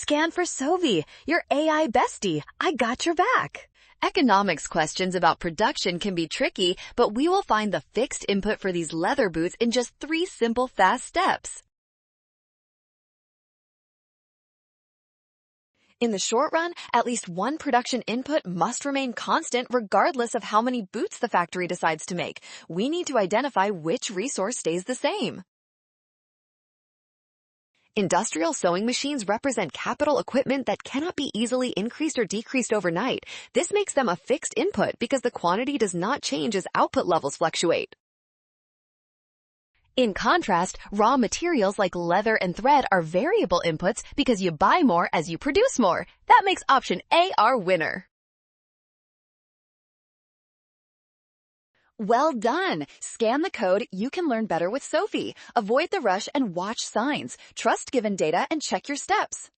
Scan for Sovi, your AI bestie. I got your back. Economics questions about production can be tricky, but we will find the fixed input for these leather boots in just 3 simple, fast steps. In the short run, at least one production input must remain constant regardless of how many boots the factory decides to make. We need to identify which resource stays the same. Industrial sewing machines represent capital equipment that cannot be easily increased or decreased overnight. This makes them a fixed input because the quantity does not change as output levels fluctuate. In contrast, raw materials like leather and thread are variable inputs because you buy more as you produce more. That makes option A our winner. Well done! Scan the code. You can learn better with Sovi. Avoid the rush and watch signs. Trust given data and check your steps.